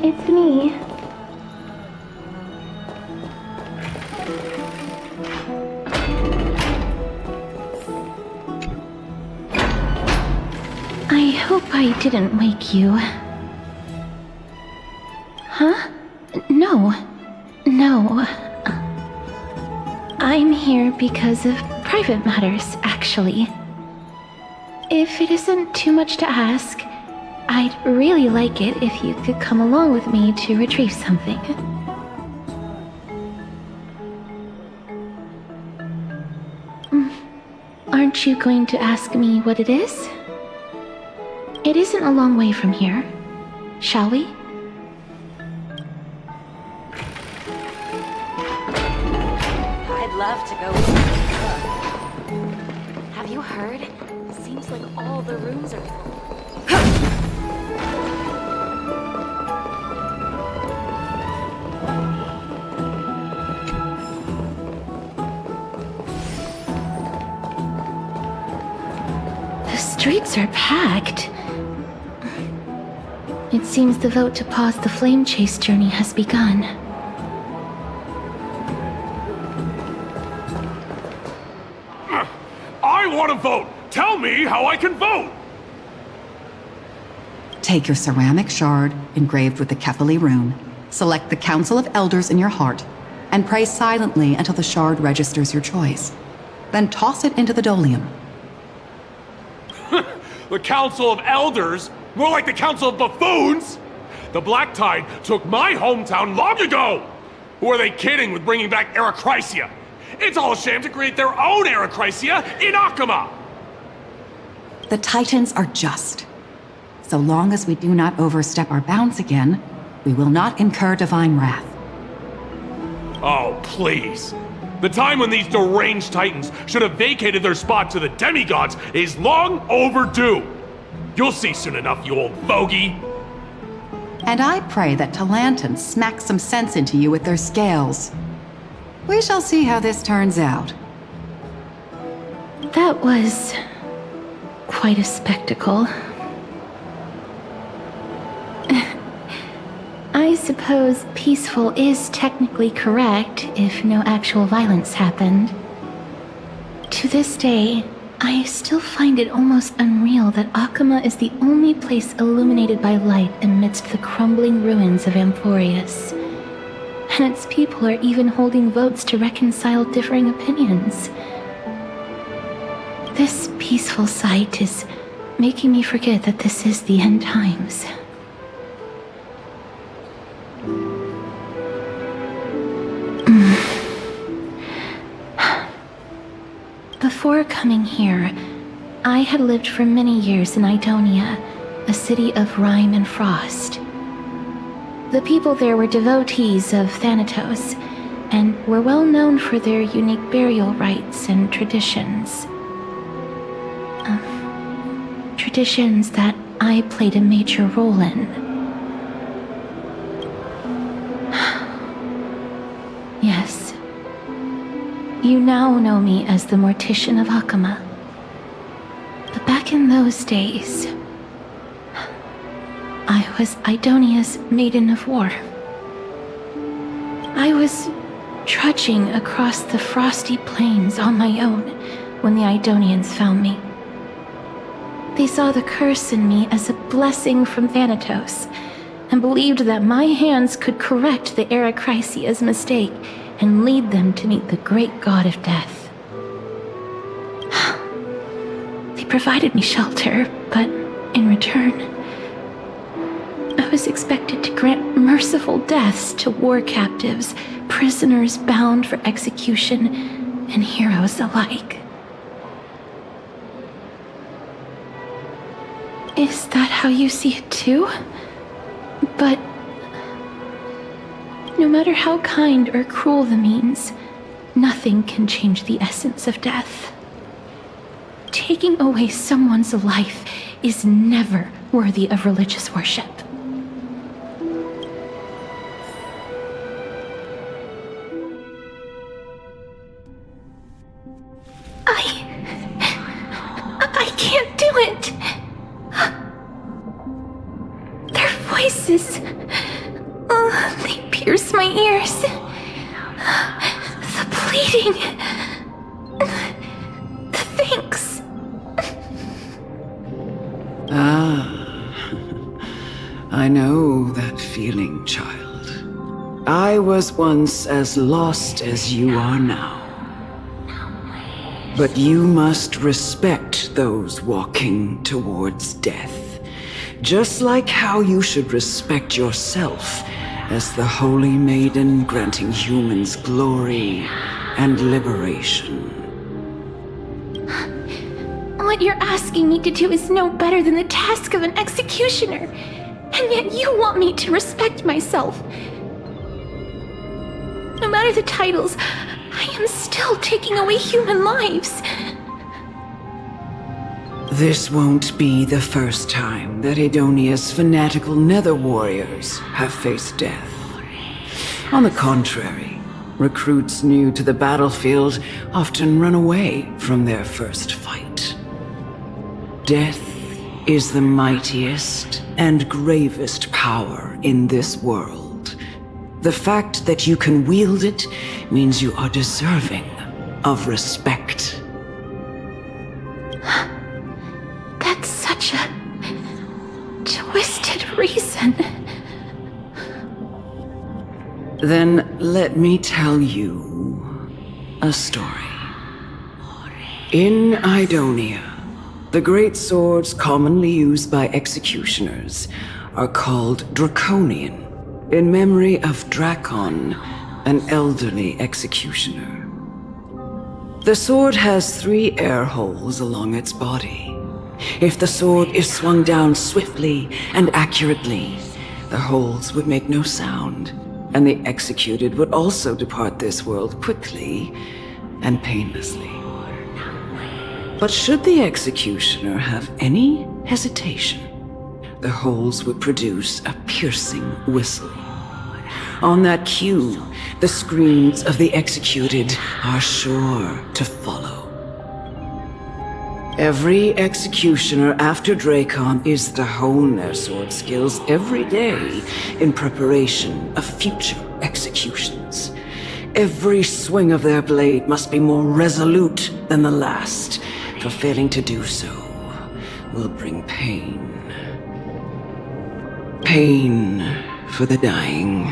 It's me. I hope I didn't wake you. Huh? No. I'm here because of private matters, actually. If it isn't too much to ask, I'd really like it if you could come along with me to retrieve something. Aren't you going to ask me what it is? It isn't a long way from here. Shall we? I'd love to go with you. Have you heard? Seems like all the rooms are full. The streets are packed. It seems the vote to pause the flame chase journey has begun. I want to vote! Tell me how I can vote! Take your ceramic shard, engraved with the Kefali rune, select the Council of Elders in your heart, and pray silently until the shard registers your choice. Then toss it into the dolium. The Council of Elders? More like the Council of Buffoons! The Black Tide took my hometown long ago! Who are they kidding with bringing back Arachrysia? It's all a sham to create their own Arachrysia in Akama! The Titans are just. So long as we do not overstep our bounds again, we will not incur divine wrath. Oh, please. The time when these deranged Titans should have vacated their spot to the demigods is long overdue. You'll see soon enough, you old bogey. And I pray that Talanton smacks some sense into you with their scales. We shall see how this turns out. That was quite a spectacle. I suppose peaceful is technically correct if no actual violence happened. To this day, I still find it almost unreal that Akama is the only place illuminated by light amidst the crumbling ruins of Amphorius. And its people are even holding votes to reconcile differing opinions. This peaceful sight is making me forget that this is the end times. Before coming here, I had lived for many years in Idonia, a city of rime and frost. The people there were devotees of Thanatos, and were well known for their unique burial rites and traditions. Traditions that I played a major role in. Yes. You now know me as the Mortician of Akama. I was Idonia's maiden of war. I was trudging across the frosty plains on my own when the Idonians found me. They saw the curse in me as a blessing from Thanatos, and believed that my hands could correct the Eracrisia's mistake and lead them to meet the great god of death. They provided me shelter, but in return, I was expected to grant merciful deaths to war captives, prisoners bound for execution, and heroes alike. Is that how you see it too? But no matter how kind or cruel the means, nothing can change the essence of death. Taking away someone's life is never worthy of religious worship. I can't do it! Their voices, they pierce my ears. The pleading, the thanks. I know that feeling, child. I was once as lost as you are now. But you must respect those walking towards death, just like how you should respect yourself as the Holy Maiden granting humans glory and liberation. What you're asking me to do is no better than the task of an executioner, and yet you want me to respect myself. No matter the titles, I am still taking away human lives. This won't be the first time that Edonia's fanatical nether warriors have faced death. On the contrary, recruits new to the battlefield often run away from their first fight. Death is the mightiest and gravest power in this world. The fact that you can wield it means you are deserving of respect. That's such a twisted reason. Then let me tell you a story. In Idonia, the great swords commonly used by executioners are called Draconian, in memory of Drakon, an elderly executioner. The sword has 3 air holes along its body. If the sword is swung down swiftly and accurately, the holes would make no sound, and the executed would also depart this world quickly and painlessly. But should the executioner have any hesitation, the holes would produce a piercing whistle. On that cue, the screams of the executed are sure to follow. Every executioner after Drakon is to hone their sword skills every day in preparation of future executions. Every swing of their blade must be more resolute than the last, for failing to do so will bring pain. Pain for the dying,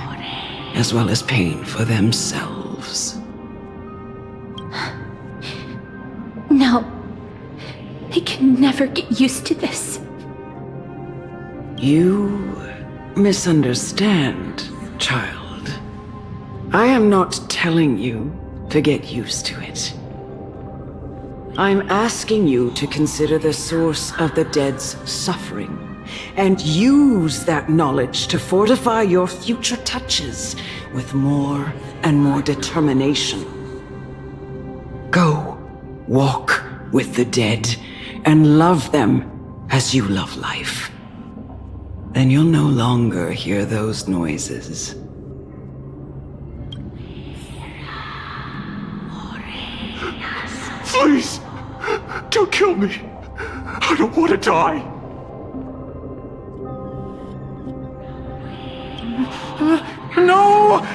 as well as pain for themselves. No. I can never get used to this. You misunderstand, child. I am not telling you to get used to it. I'm asking you to consider the source of the dead's suffering and use that knowledge to fortify your future touches with more and more determination. Go, walk with the dead and love them as you love life. Then you'll no longer hear those noises. Please! Don't kill me! I don't want to die! No!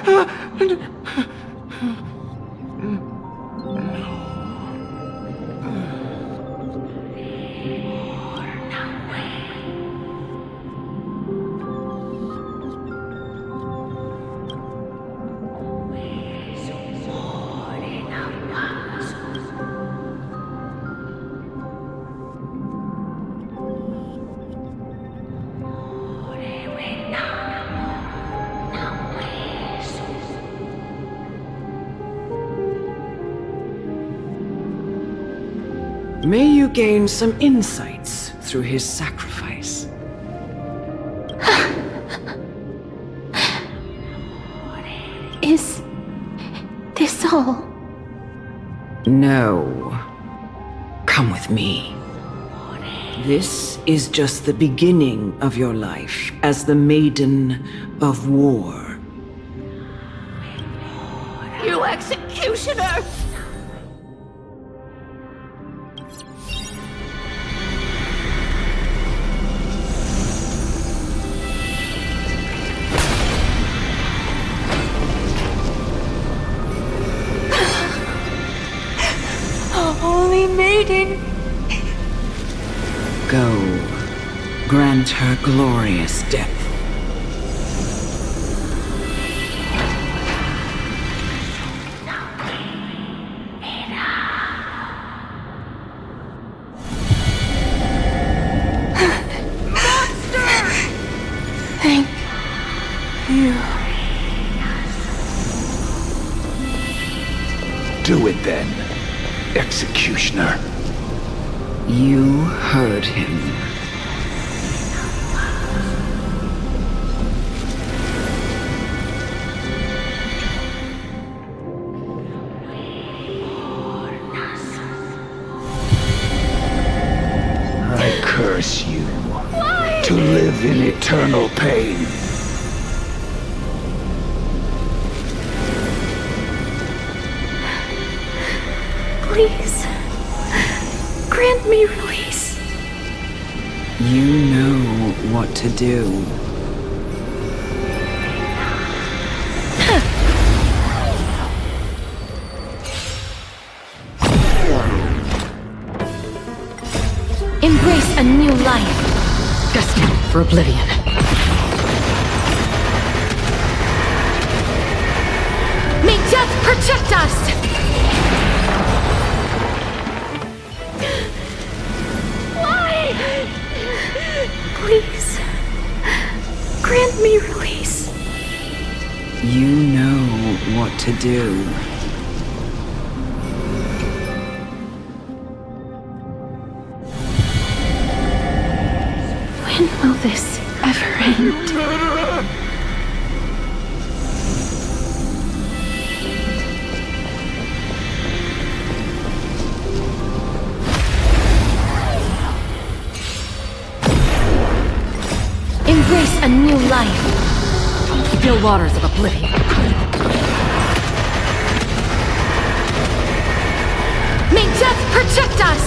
May you gain some insights through his sacrifice. Is this all? No. Come with me. This is just the beginning of your life as the Maiden of War. You executioner! Holy Maiden! Go. Grant her glorious death. Thank you. Do it then, executioner. You heard him. I curse you to live in eternal pain. Please, grant me release. You know what to do. Embrace a new life. Destined for oblivion. May death protect us! Please, grant me release. You know what to do. When will this ever end? Embrace a new life. Still waters of oblivion. May death protect us!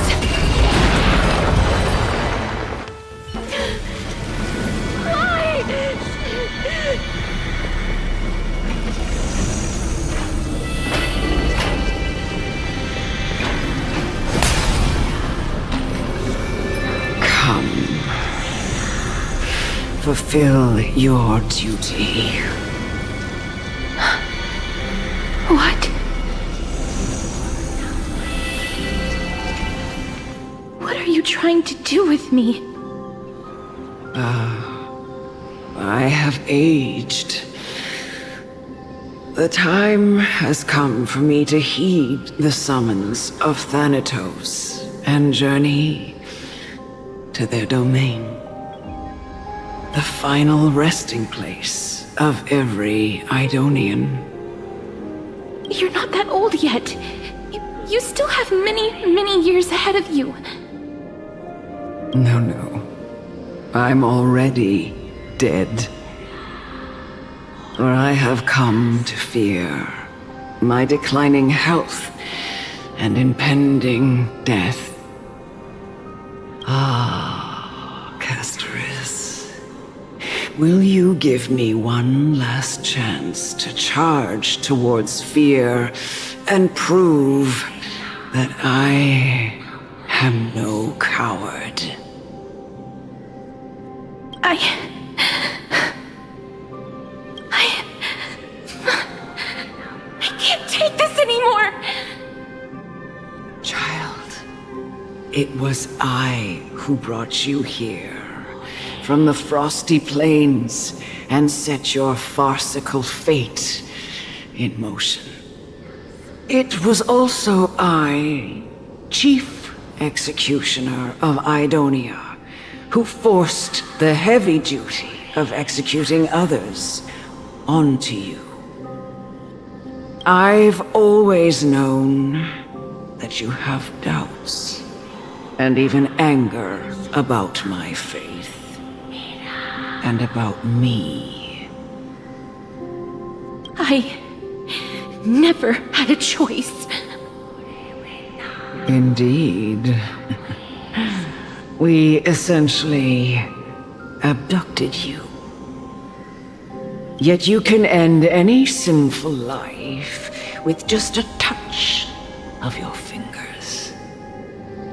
Fulfill your duty. What? What are you trying to do with me? I have aged. The time has come for me to heed the summons of Thanatos and journey to their domain. The final resting place of every Idonian. You're not that old yet. You still have many years ahead of you. No. I'm already dead. For I have come to fear my declining health and impending death. Ah, Castoris. Will you give me one last chance to charge towards fear and prove that I am no coward? I can't take this anymore! Child, it was I who brought you here from the frosty plains and set your farcical fate in motion. It was also I, Chief Executioner of Idonia, who forced the heavy duty of executing others onto you. I've always known that you have doubts and even anger about my faith and about me. I never had a choice. Indeed. We essentially abducted you. Yet you can end any sinful life with just a touch of your fingers.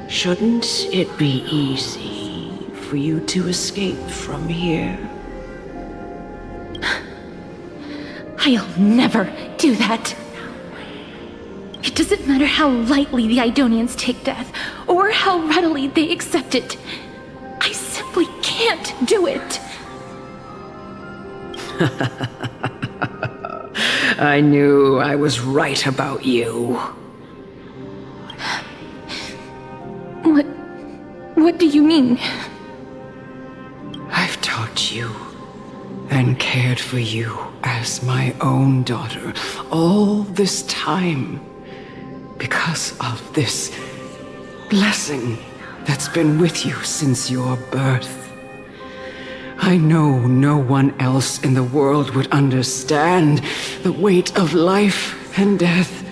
Shouldn't it be easy for you to escape from here? I'll never do that. It doesn't matter how lightly the Idonians take death, or how readily they accept it. I simply can't do it. I knew I was right about you. What do you mean? I've taught you and cared for you as my own daughter all this time because of this blessing that's been with you since your birth. I know no one else in the world would understand the weight of life and death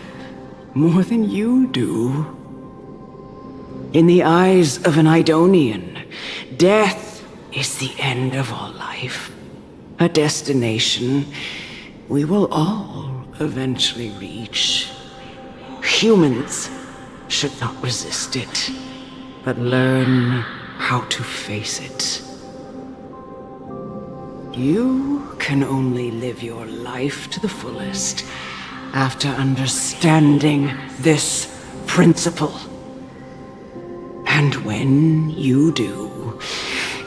more than you do. In the eyes of an Idonian, death is the end of all life. A destination we will all eventually reach. Humans should not resist it, but learn how to face it. You can only live your life to the fullest after understanding this principle. And when you do,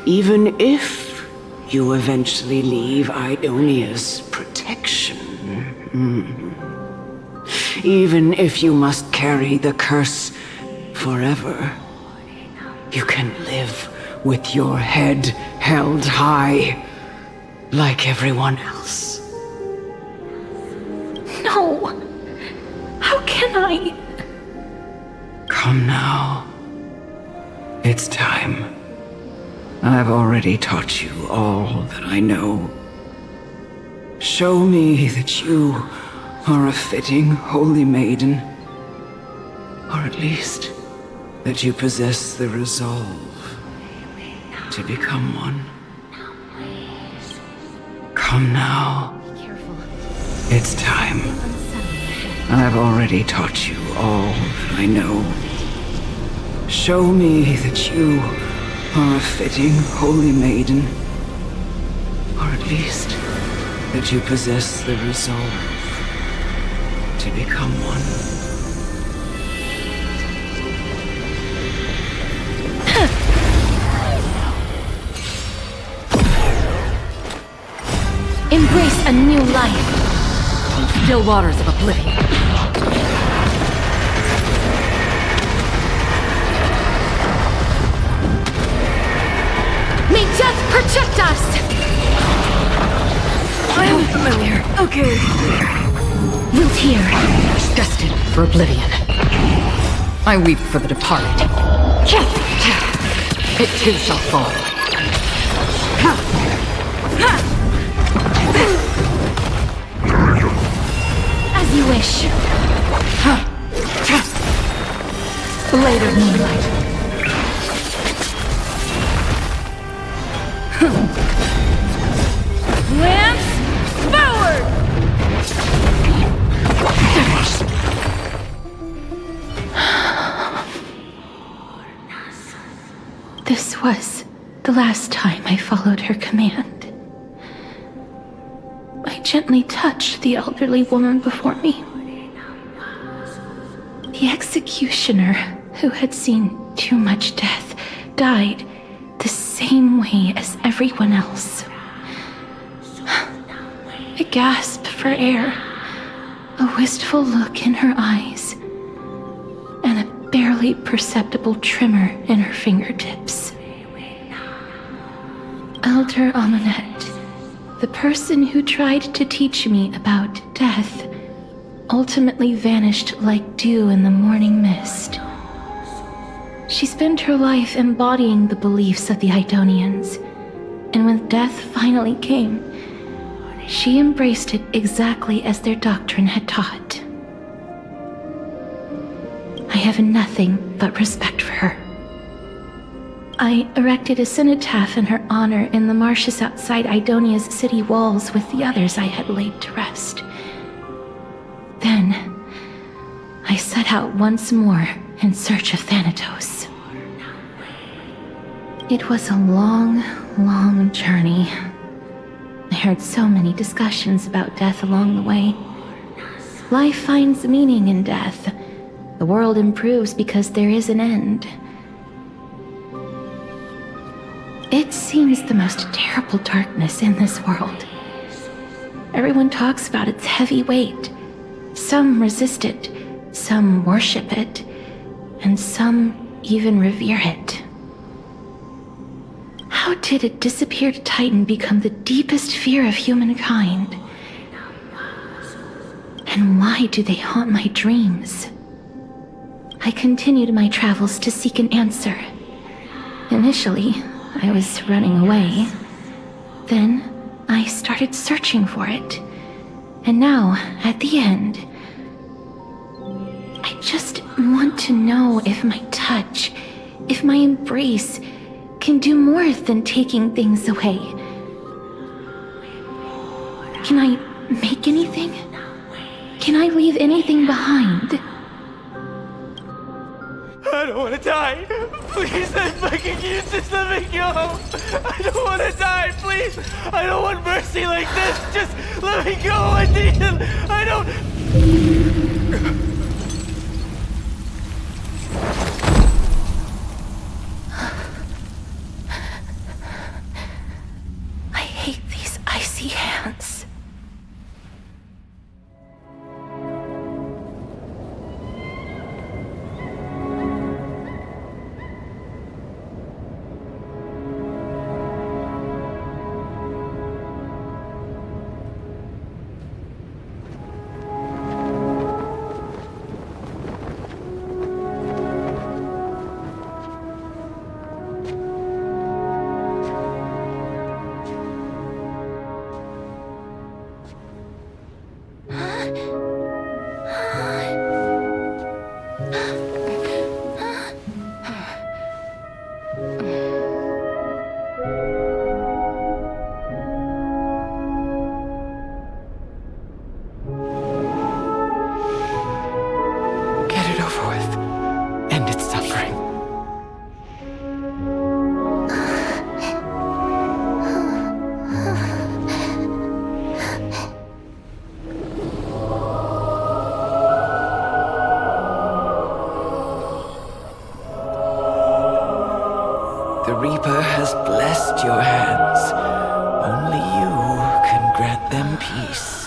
even if you eventually leave Idonia's protection, even if you must carry the curse forever, you can live with your head held high, like everyone else. No! How can I? Come now. It's time. I've already taught you all that I know. Show me that you are a fitting holy maiden, or at least that you possess the resolve to become one. Come now. It's time. I've already taught you all that I know. Show me that you are a fitting holy maiden, or at least that you possess the resolve to become one. Embrace a new life. Still waters of oblivion. May death protect us! I am familiar. Okay. Root here. Destined for oblivion. I weep for the departed. It too shall fall. As you wish. Blade of moonlight. This was the last time I followed her command. I gently touched the elderly woman before me. The executioner, who had seen too much death, died the same way as everyone else. A gasp for air, a wistful look in her eyes, and a barely perceptible tremor in her fingertips. Elder Amunet, the person who tried to teach me about death, ultimately vanished like dew in the morning mist. She spent her life embodying the beliefs of the Idonians, and when death finally came, she embraced it exactly as their doctrine had taught. I have nothing but respect for her. I erected a cenotaph in her honor in the marshes outside Idonia's city walls with the others I had laid to rest. Then, I set out once more in search of Thanatos. It was a long, long journey. I heard so many discussions about death along the way. Life finds meaning in death. The world improves because there is an end. It seems the most terrible darkness in this world. Everyone talks about its heavy weight. Some resist it, some worship it, and some even revere it. How did a disappeared titan become the deepest fear of humankind? And why do they haunt my dreams? I continued my travels to seek an answer. Initially, I was running away. Then, I started searching for it. And now, at the end, I just want to know if my touch, if my embrace, can do more than taking things away. Can I make anything? Can I leave anything behind? I don't want to die. Please, I'm fucking you. Just let me go. I don't want to die. Please. I don't want mercy like this. Just let me go. I don't. I hate these icy hands. The Reaper has blessed your hands. Only you can grant them peace.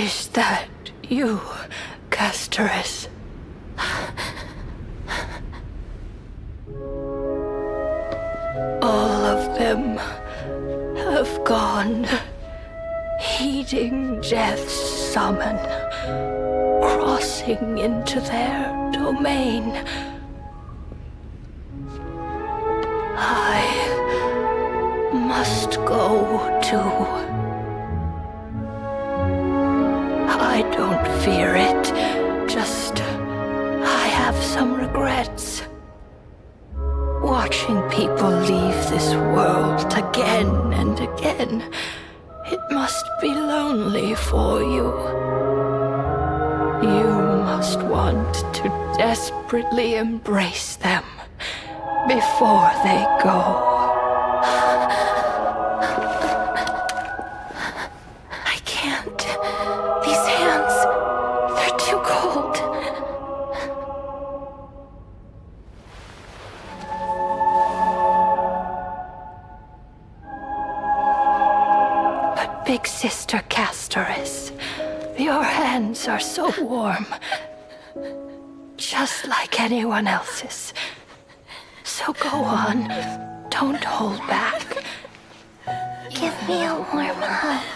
Is that you, Castorus? All of them have gone, heeding death's summon, crossing into their domain. I must go too. I don't fear it, just I have some regrets. Watching people leave this world again and again, it must be lonely for you. You must want to desperately embrace them before they go. I can't. These hands, they're too cold. But Big Sister Castorus, your hands are so warm, just like anyone else's. So go on, don't hold back. Give me a warm hug.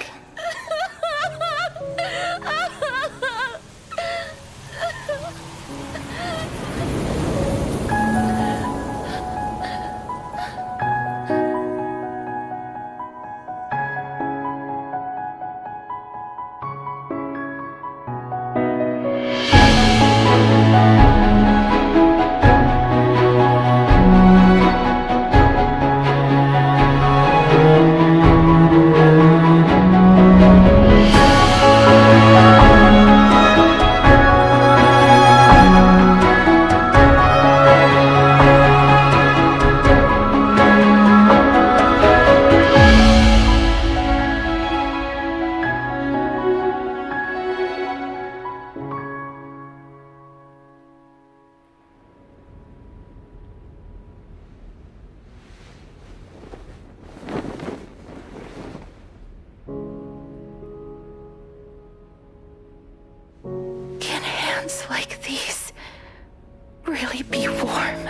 Like these really be warm?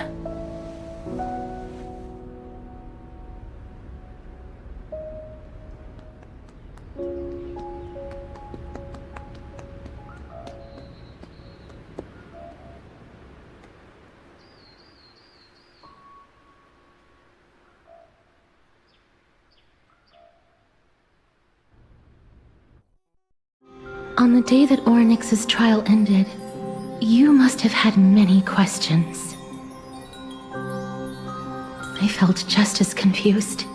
On the day that Orynyx's trial ended, you must have had many questions. I felt just as confused.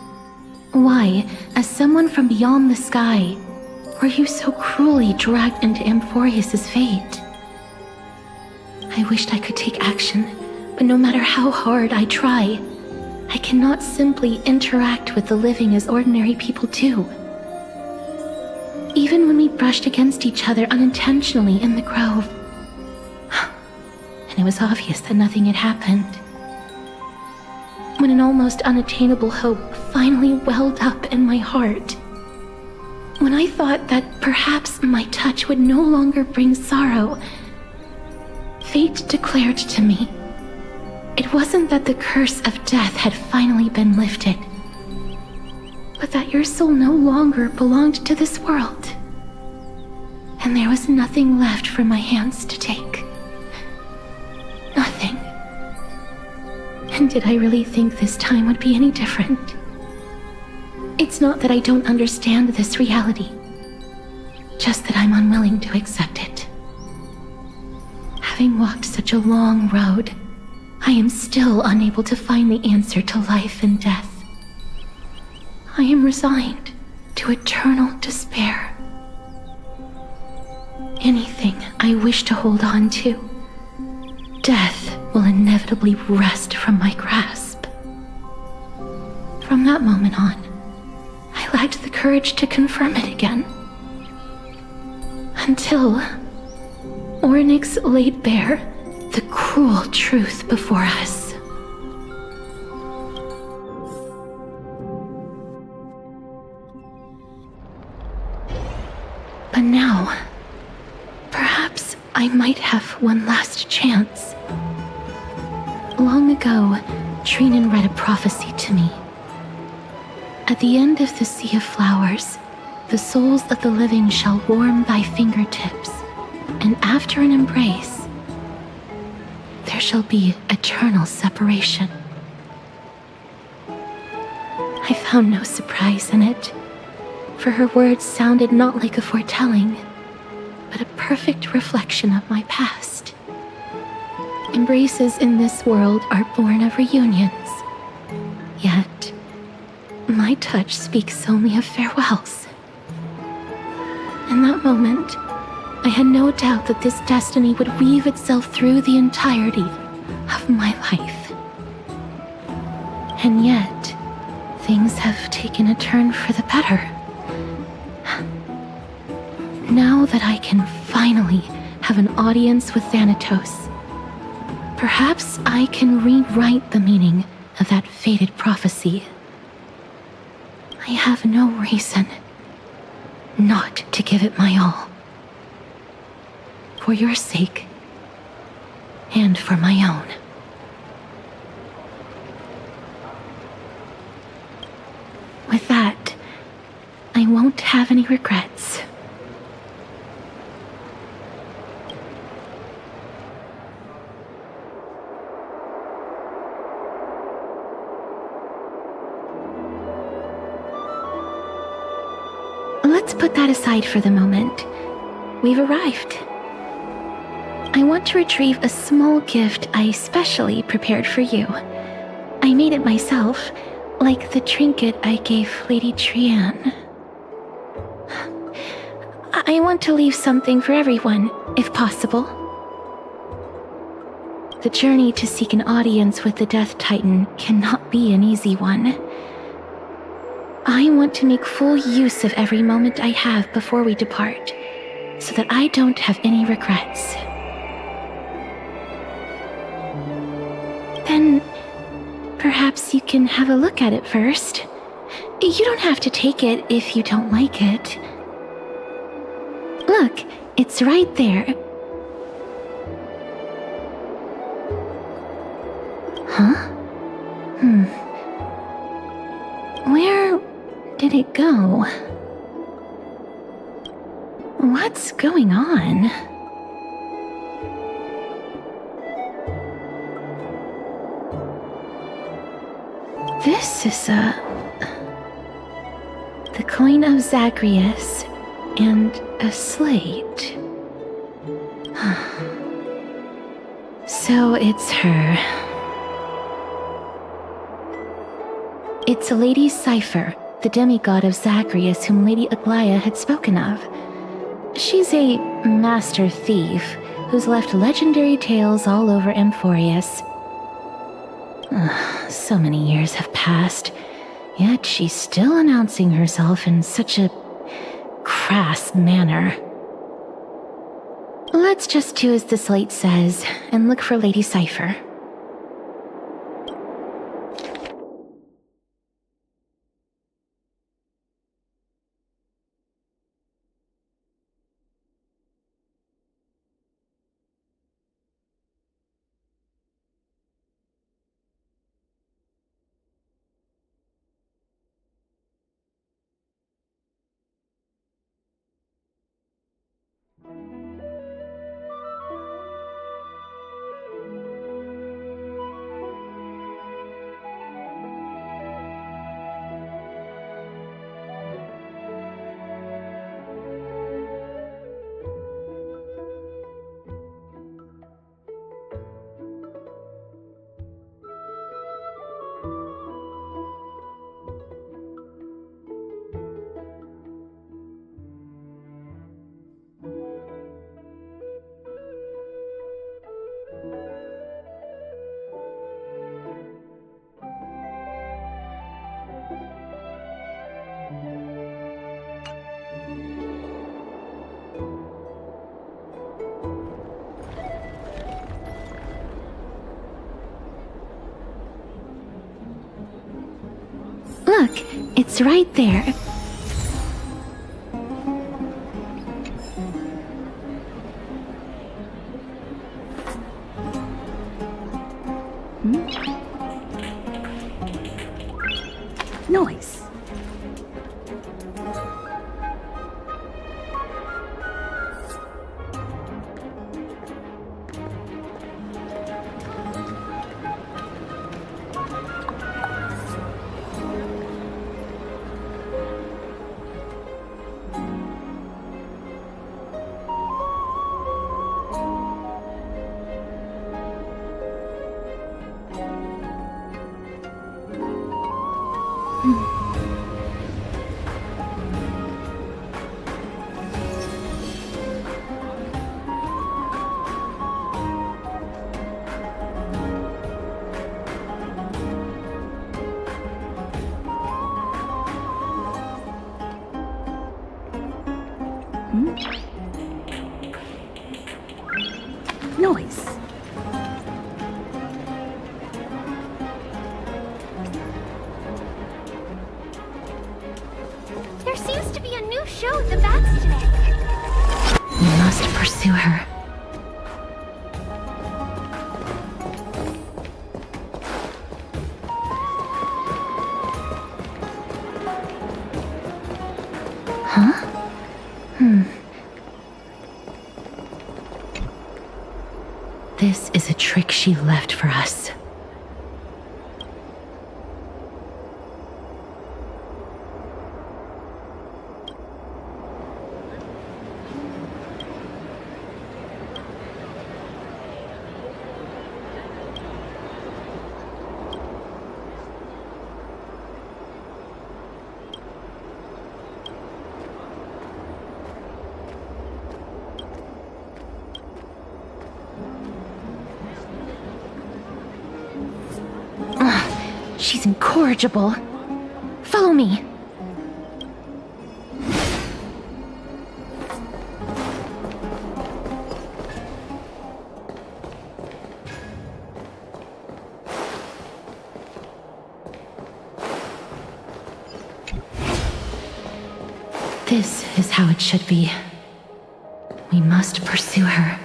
Why, as someone from beyond the sky, were you so cruelly dragged into Amphorius's fate? I wished I could take action, but no matter how hard I try, I cannot simply interact with the living as ordinary people do. Even when we brushed against each other unintentionally in the grove, and it was obvious that nothing had happened. When an almost unattainable hope finally welled up in my heart, when I thought that perhaps my touch would no longer bring sorrow, fate declared to me, it wasn't that the curse of death had finally been lifted, but that your soul no longer belonged to this world, and there was nothing left for my hands to take. Nothing. And did I really think this time would be any different? It's not that I don't understand this reality, just that I'm unwilling to accept it. Having walked such a long road, I am still unable to find the answer to life and death. I am resigned to eternal despair. Anything I wish to hold on to, death will inevitably wrest from my grasp. From that moment on, I lacked the courage to confirm it again. Until Orynyx laid bare the cruel truth before us. But now, perhaps I might have one last chance. Long ago, Trinan read a prophecy to me. At the end of the sea of flowers, the souls of the living shall warm thy fingertips, and after an embrace, there shall be eternal separation. I found no surprise in it, for her words sounded not like a foretelling, but a perfect reflection of my past. Embraces in this world are born of reunions, yet my touch speaks only of farewells. In that moment, I had no doubt that this destiny would weave itself through the entirety of my life. And yet, things have taken a turn for the better. Now that I can finally have an audience with Thanatos, perhaps I can rewrite the meaning of that fated prophecy. I have no reason not to give it my all. For your sake, and for my own. With that, I won't have any regrets. Let's put that aside for the moment. We've arrived. I want to retrieve a small gift I specially prepared for you. I made it myself, like the trinket I gave Lady Trian. I want to leave something for everyone, if possible. The journey to seek an audience with the Death Titan cannot be an easy one. I want to make full use of every moment I have before we depart, so that I don't have any regrets. Then, perhaps you can have a look at it first. You don't have to take it if you don't like it. Look, it's right there. Huh? Where did it go? What's going on? This is the coin of Zagreus and a slate. So it's her. It's Lady Cipher, the demigod of Zagreus whom Lady Aglaia had spoken of. She's a master thief who's left legendary tales all over Amphorius. So many years have passed, yet she's still announcing herself in such a crass manner. Let's just do as the slate says and look for Lady Cipher. Look, it's right there. Noise. There seems to be a new show at the backs today. We must pursue her. Huh? This is a trick she left for us. She's incorrigible. Follow me. This is how it should be. We must pursue her.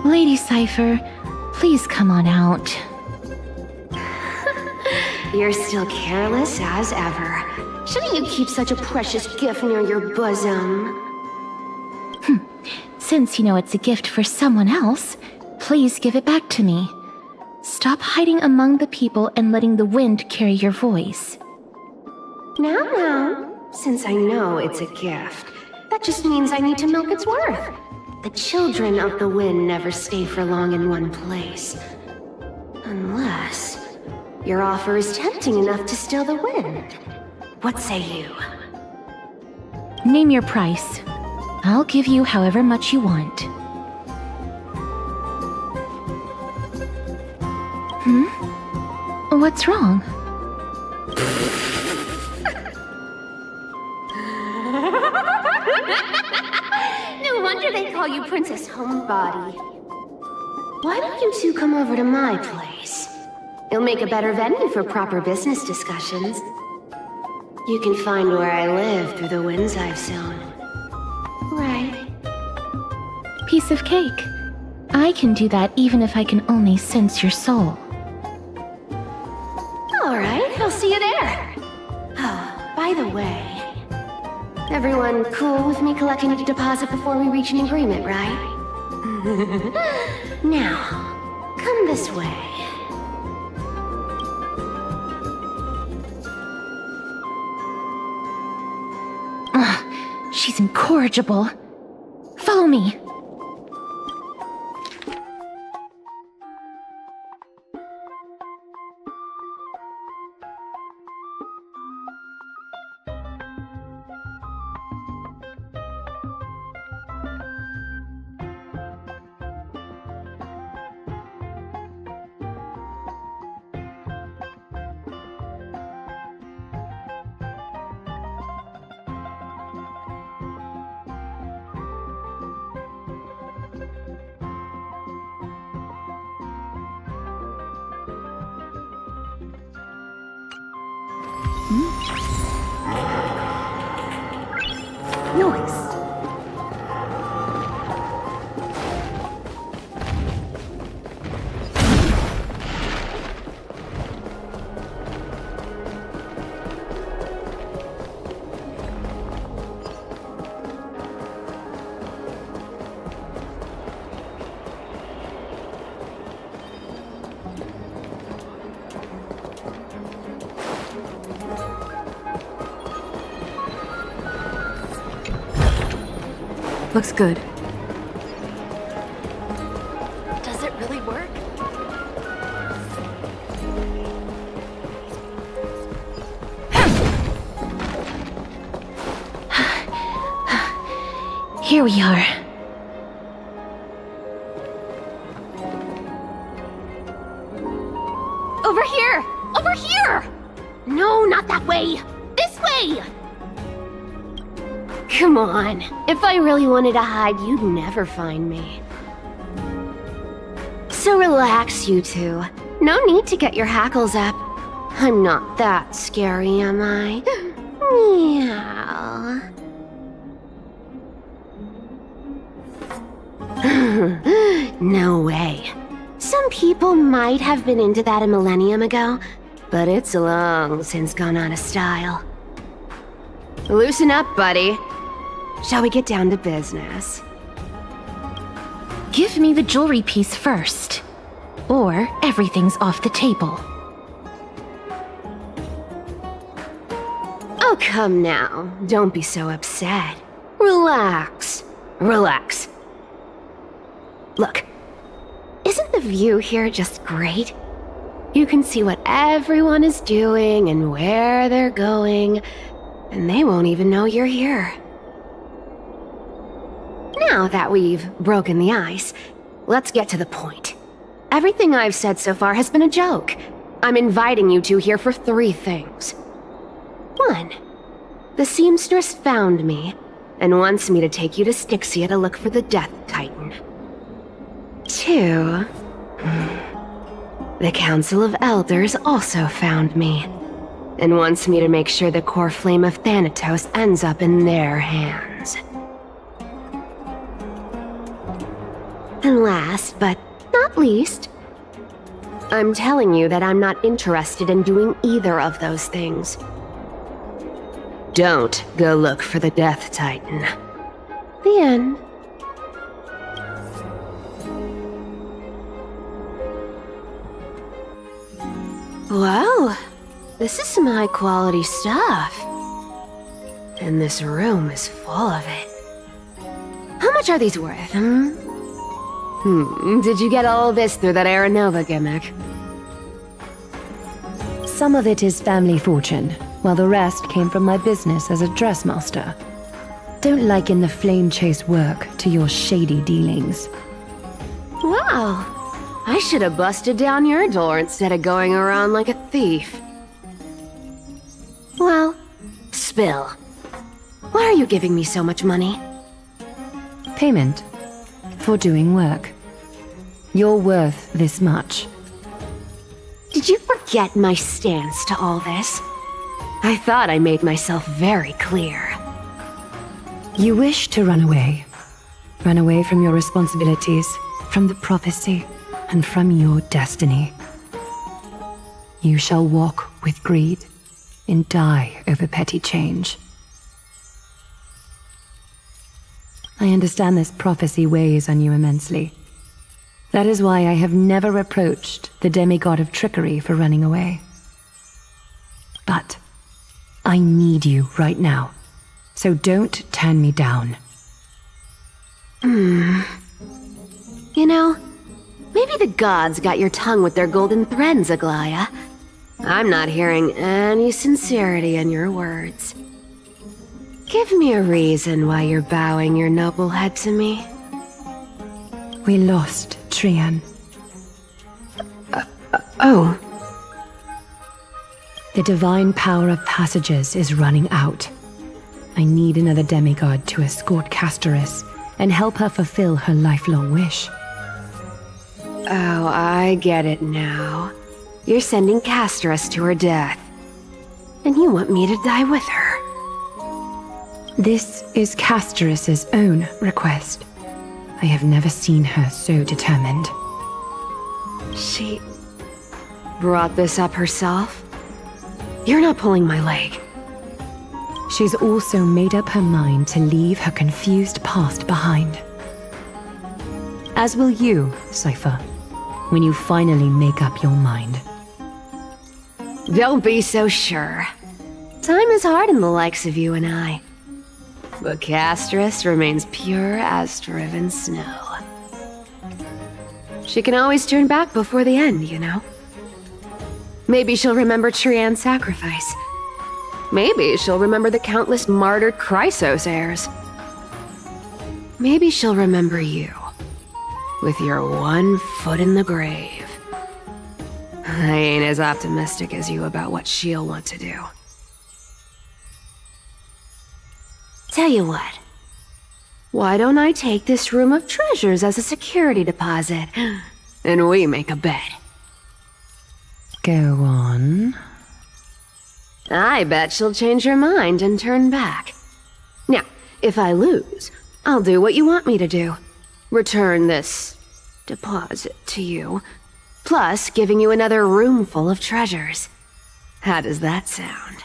Lady Cipher, please come on out. You're still careless as ever. Shouldn't you keep such a precious gift near your bosom? Since you know it's a gift for someone else, please give it back to me. Stop hiding among the people and letting the wind carry your voice. Now, since I know it's a gift, that just means I need to milk its worth. The children of the wind never stay for long in one place. Unless your offer is tempting enough to steal the wind. What say you? Name your price. I'll give you however much you want. What's wrong? No wonder they call you Princess Homebody. Why don't you two come over to my place? It'll make a better venue for proper business discussions. You can find where I live through the winds I've sown. Right. Piece of cake. I can do that even if I can only sense your soul. Alright, I'll see you there. Oh, by the way, everyone cool with me collecting a deposit before we reach an agreement, right? Now, come this way. She's incorrigible. Follow me. Noise. Looks good. Does it really work? Here we are. Over here! Over here! No, not that way! This way! Come on. If I really wanted to hide, you'd never find me. So relax, you two. No need to get your hackles up. I'm not that scary, am I? Meow. No way. Some people might have been into that a millennium ago, but it's long since gone out of style. Loosen up, buddy. Shall we get down to business? Give me the jewelry piece first, or everything's off the table. Oh, come now. Don't be so upset. Relax. Relax. Look, isn't the view here just great? You can see what everyone is doing and where they're going, and they won't even know you're here. Now that we've broken the ice, let's get to the point. Everything I've said so far has been a joke. I'm inviting you two here for 3 things. 1. The seamstress found me and wants me to take you to Styxia to look for the Death Titan. 2. The Council of Elders also found me and wants me to make sure the core flame of Thanatos ends up in their hands. And last, but not least, I'm telling you that I'm not interested in doing either of those things. Don't go look for the Death Titan. The end. Wow, this is some high-quality stuff. And this room is full of it. How much are these worth, Did you get all this through that Aeronova gimmick? Some of it is family fortune, while the rest came from my business as a dressmaster. Don't liken the flame chase work to your shady dealings. Wow. I should have busted down your door instead of going around like a thief. Well, spill. Why are you giving me so much money? Payment for doing work. You're worth this much. Did you forget my stance to all this? I thought I made myself very clear. You wish to run away. Run away from your responsibilities, from the prophecy, and from your destiny. You shall walk with greed and die over petty change. I understand this prophecy weighs on you immensely. That is why I have never reproached the demigod of trickery for running away. But I need you right now, so don't turn me down. You know, maybe the gods got your tongue with their golden threads, Aglaya. I'm not hearing any sincerity in your words. Give me a reason why you're bowing your noble head to me. We lost Trian. Oh. The divine power of passages is running out. I need another demigod to escort Castoris and help her fulfill her lifelong wish. Oh, I get it now. You're sending Castoris to her death. And you want me to die with her. This is Castoris' own request. I have never seen her so determined. She brought this up herself? You're not pulling my leg. She's also made up her mind to leave her confused past behind. As will you, Cipher, when you finally make up your mind. Don't be so sure. Time is hard in the likes of you and I. But Castris remains pure as driven snow. She can always turn back before the end, you know? Maybe she'll remember Trian's sacrifice. Maybe she'll remember the countless martyred Chrysos heirs. Maybe she'll remember you, with your one foot in the grave. I ain't as optimistic as you about what she'll want to do. Tell you what. Why don't I take this room of treasures as a security deposit, and we make a bet? Go on. I bet she'll change her mind and turn back. Now, if I lose, I'll do what you want me to do. Return this deposit to you, plus giving you another room full of treasures. How does that sound?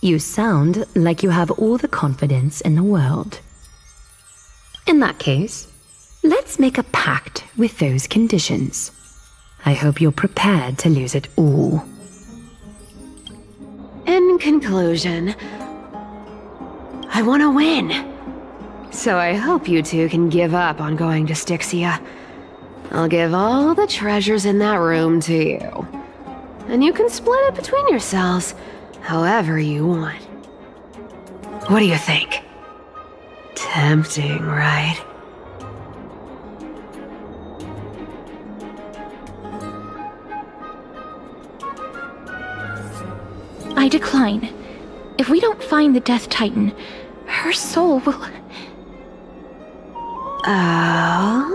You sound like you have all the confidence in the world. In that case, let's make a pact with those conditions. I hope you're prepared to lose it all. In conclusion, I want to win. So I hope you two can give up on going to Styxia. I'll give all the treasures in that room to you. And you can split it between yourselves, however you want. What do you think? Tempting, right? I decline. If we don't find the Death Titan, her soul will... Oh?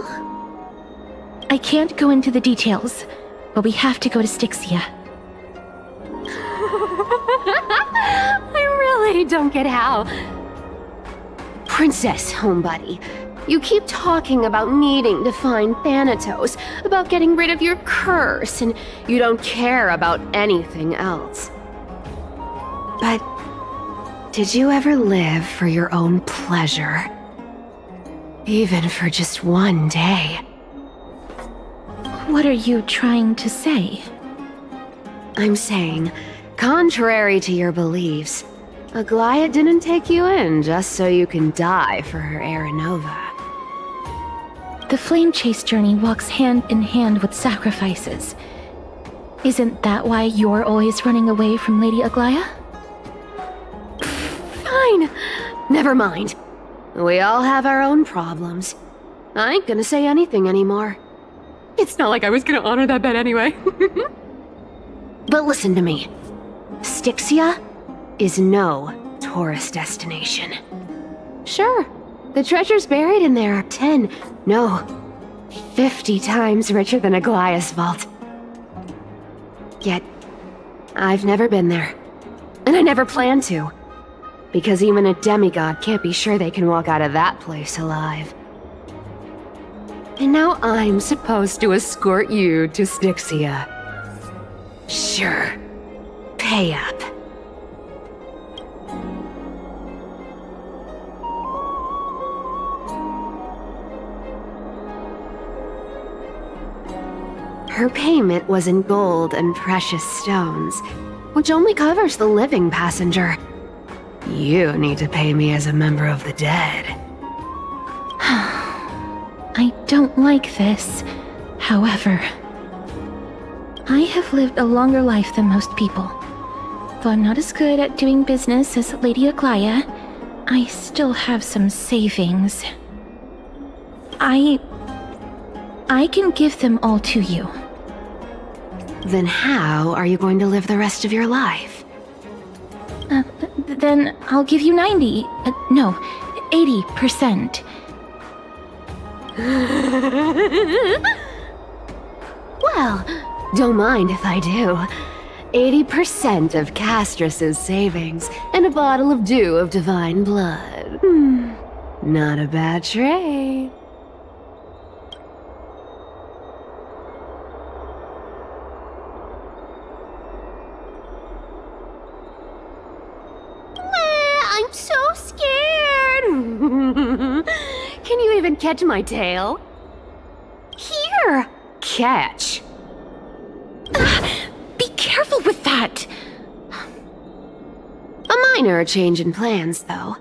I can't go into the details, but we have to go to Styxia. I really don't get how. Princess, homebuddy, you keep talking about needing to find Thanatos, about getting rid of your curse, and you don't care about anything else. But did you ever live for your own pleasure? Even for just one day? What are you trying to say? I'm saying, contrary to your beliefs, Aglaia didn't take you in just so you can die for her Aranova. The flame chase journey walks hand in hand with sacrifices. Isn't that why you're always running away from Lady Aglaia? Fine. Never mind. We all have our own problems. I ain't gonna say anything anymore. It's not like I was gonna honor that bet anyway. But listen to me. Styxia is no tourist destination. Sure, the treasures buried in there are 10, no, 50 times richer than Aglaia's vault. Yet, I've never been there. And I never plan to. Because even a demigod can't be sure they can walk out of that place alive. And now I'm supposed to escort you to Styxia. Sure. Pay up. Her payment was in gold and precious stones, which only covers the living passenger. You need to pay me as a member of the dead. I don't like this. However, I have lived a longer life than most people. Though I'm not as good at doing business as Lady Aglaia, I still have some savings. I can give them all to you. Then how are you going to live the rest of your life? Then I'll give you 90. No, 80%. Well, don't mind if I do. 80% of Castris's savings and a bottle of dew of divine blood. Not a bad trade. I'm so scared. Can you even catch my tail? Here! Catch. Be careful with that! A minor change in plans, though.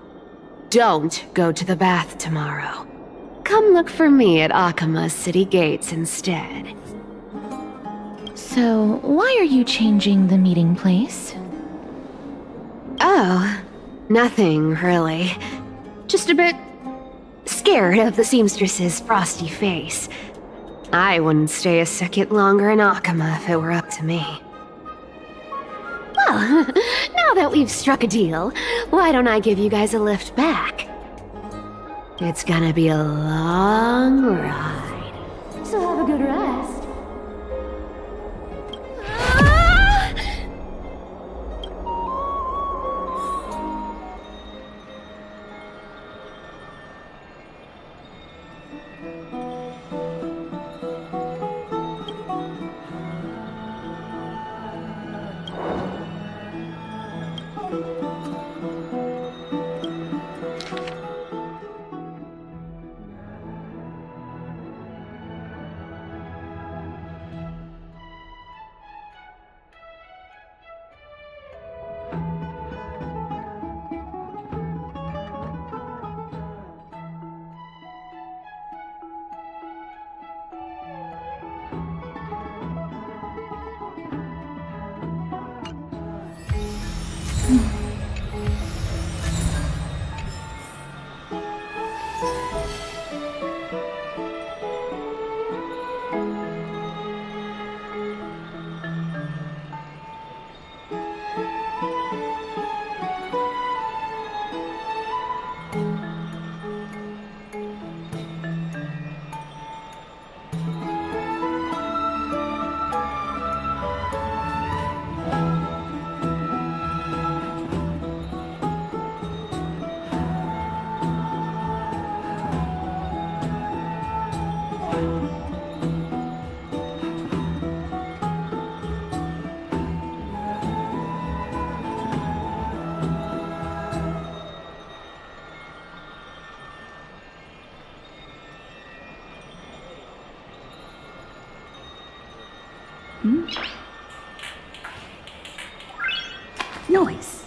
don't go to the bath tomorrow. Come look for me at Akama's city gates instead. So, why are you changing the meeting place? Oh, nothing really. Just a bit scared of the seamstress's frosty face. I wouldn't stay a second longer in Akama if it were up to me. Well, now that we've struck a deal, why don't I give you guys a lift back? It's gonna be a long ride. So have a good rest. Noise.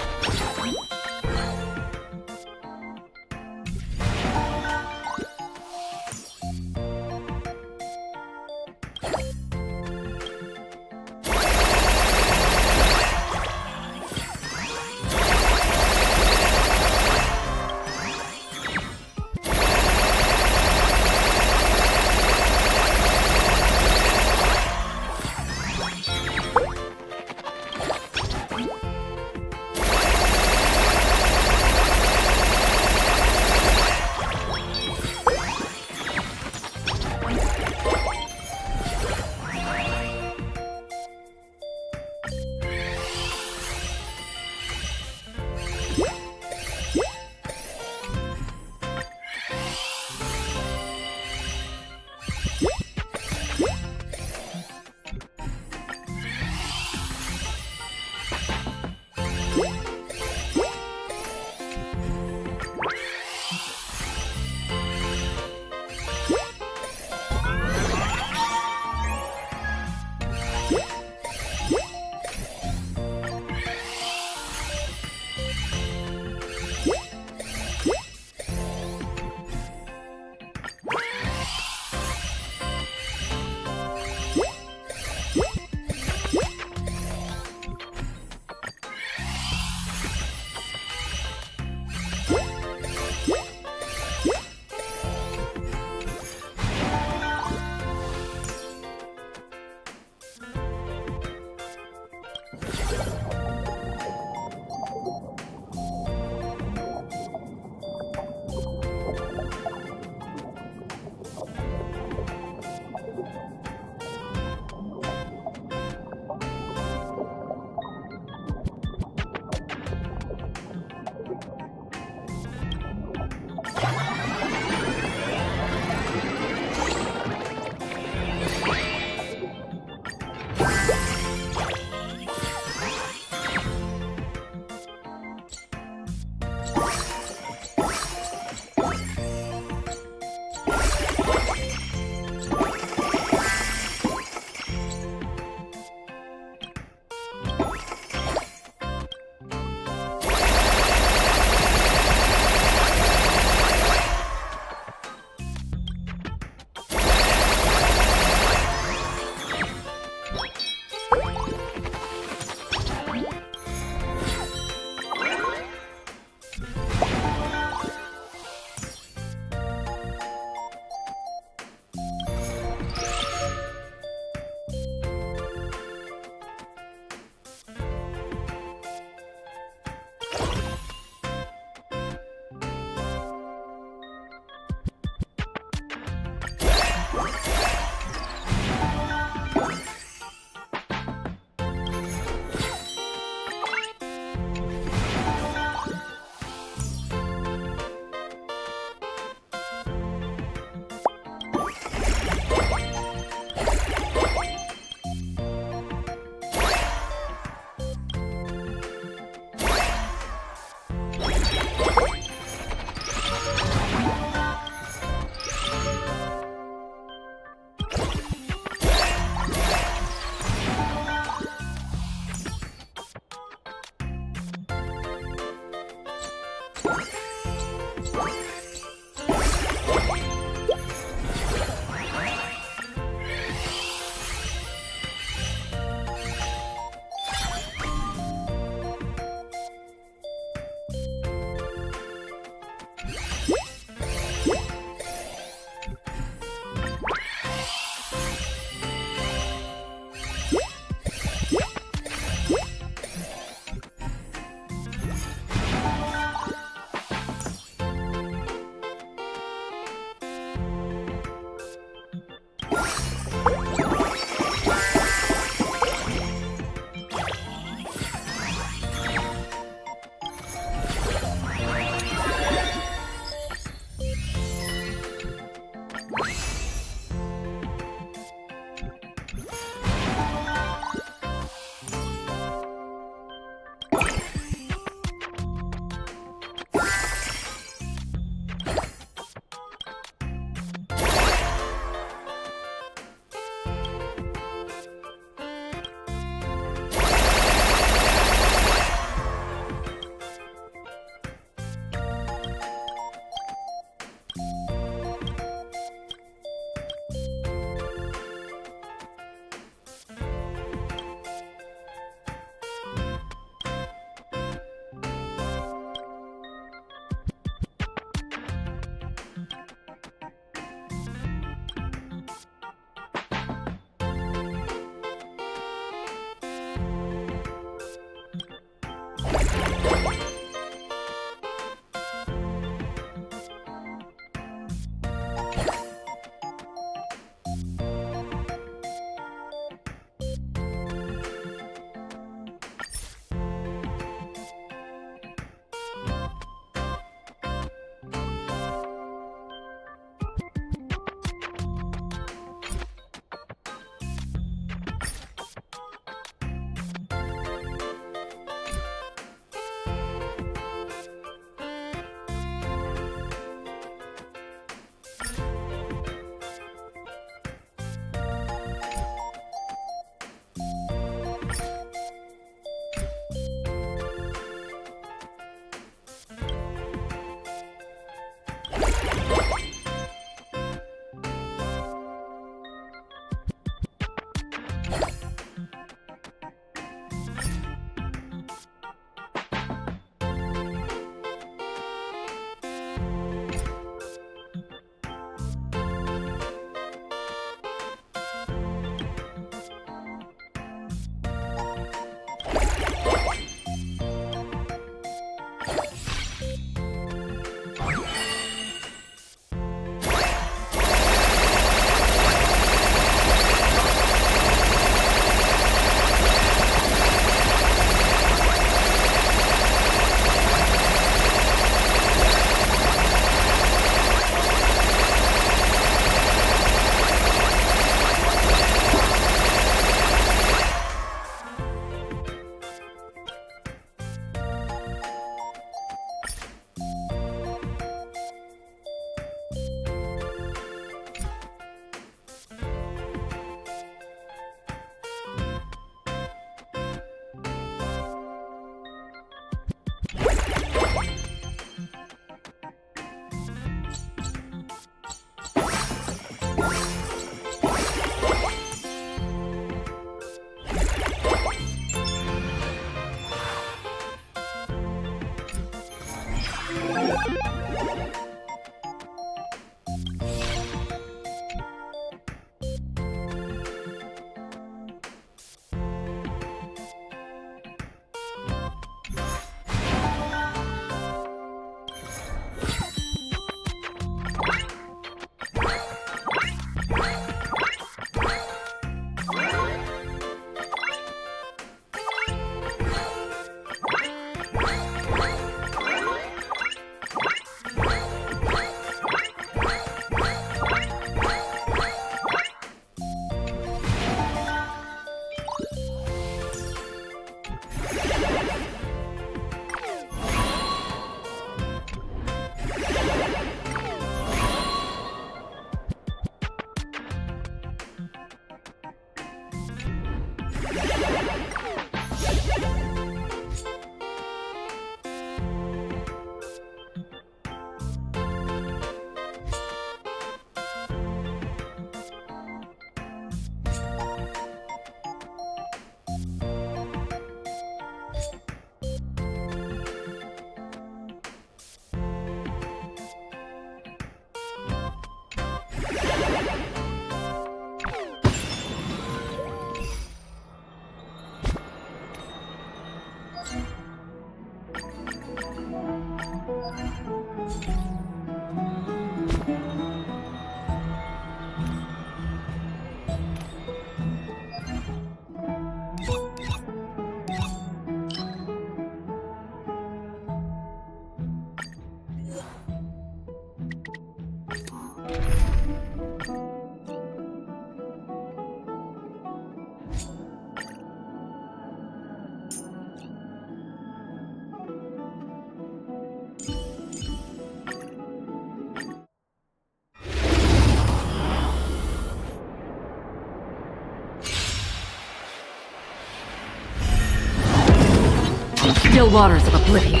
Still waters of oblivion.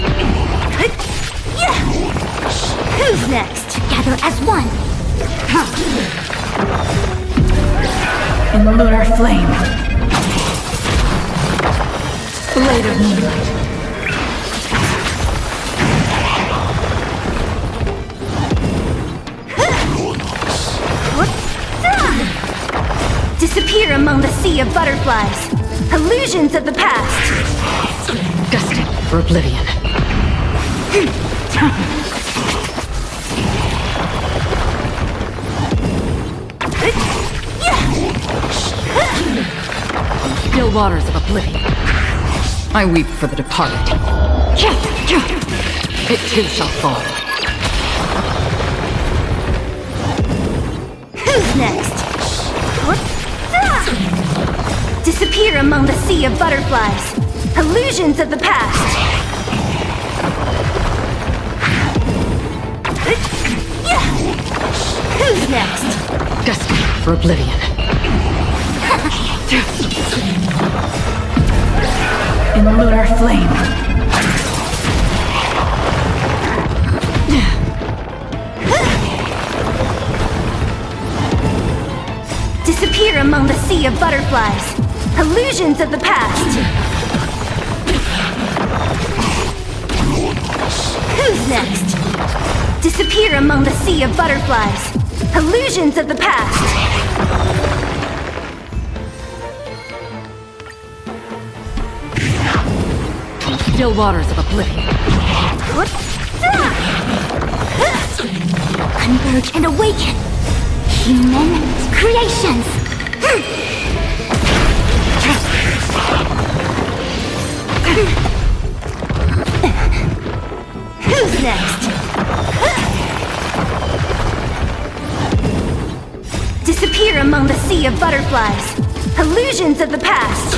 Who's next? Together as one. In the lunar flame. Blade of moonlight. Disappear among the sea of butterflies. Illusions of the past. Gusting for oblivion. Still waters of oblivion. I weep for the departed. It too shall fall. Who's next? Disappear among the sea of butterflies. Illusions of the past. Who's next? Gusting for oblivion. In the lunar flame. Disappear among the sea of butterflies. Illusions of the past. Who's next? Disappear among the sea of butterflies. Illusions of the past. Still waters of oblivion. Converge and awaken. Human creations. Who's next? Disappear among the sea of butterflies. Illusions of the past.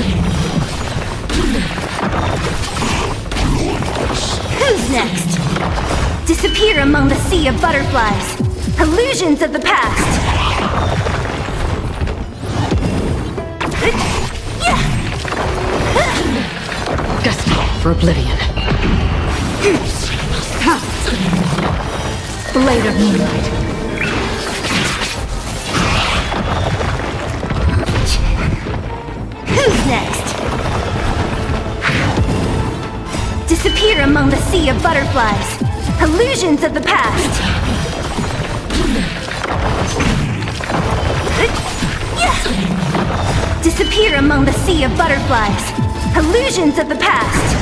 Who's next? Disappear among the sea of butterflies. Illusions of the past. Gusting for oblivion. Blade of moonlight. Who's next? Disappear among the sea of butterflies. Illusions of the past. Disappear among the sea of butterflies. Illusions of the past.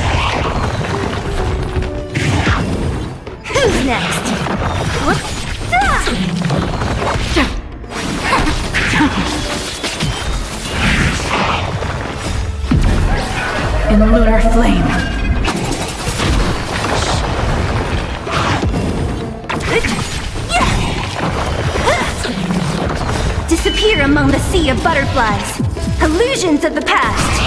Who's next? In the lunar flame. Disappear among the sea of butterflies. Illusions of the past.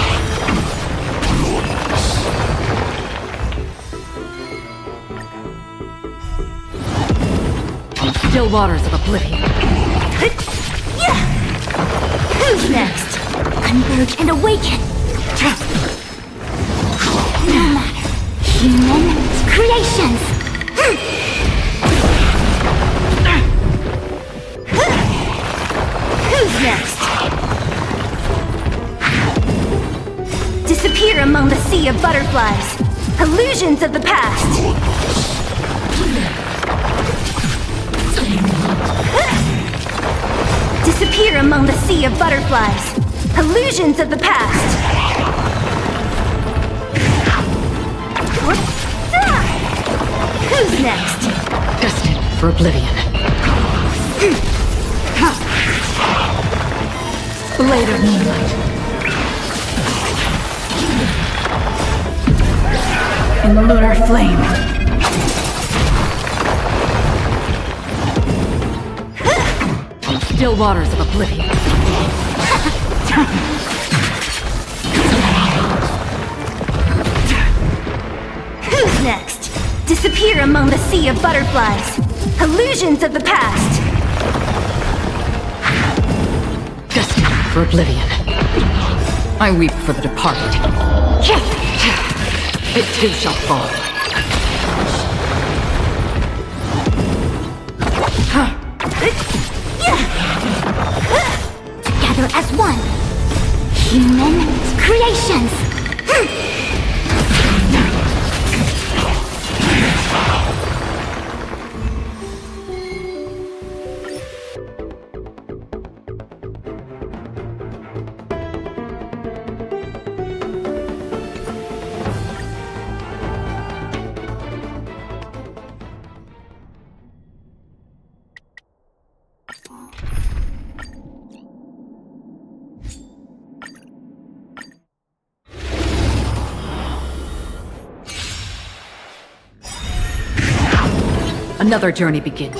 Still waters of oblivion. Who's next? Converge and awaken. No matter. Human creations. Who's next? Disappear among the sea of butterflies. Illusions of the past. Disappear among the sea of butterflies. Illusions of the past. Who's next? Gusting for oblivion. Blade of moonlight. In the lunar flame. Still waters of oblivion. Who's next? Disappear among the sea of butterflies. Illusions of the past. Gusting for oblivion. I weep for the departed. It too shall fall. Together as one. Human creations. Another journey begins.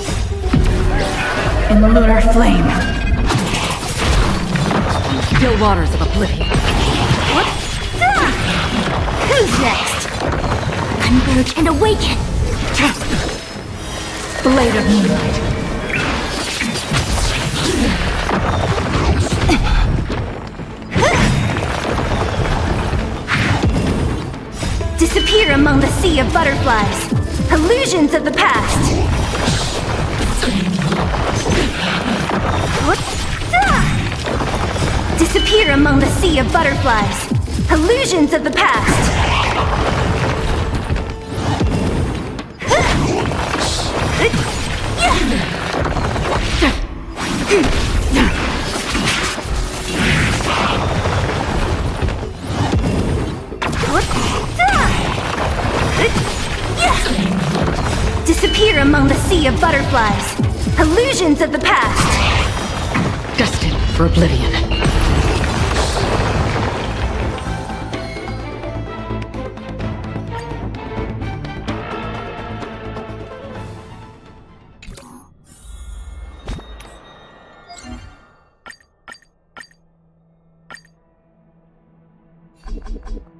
In the lunar flame. Still waters of oblivion. What? Who's next? Converge and awaken. Blade of moonlight. Disappear among the sea of butterflies. Illusions of the past. What? Disappear among the sea of butterflies. Illusions of the past. Disappear among the sea of butterflies. Illusions of the past. Destined for oblivion. Thank you.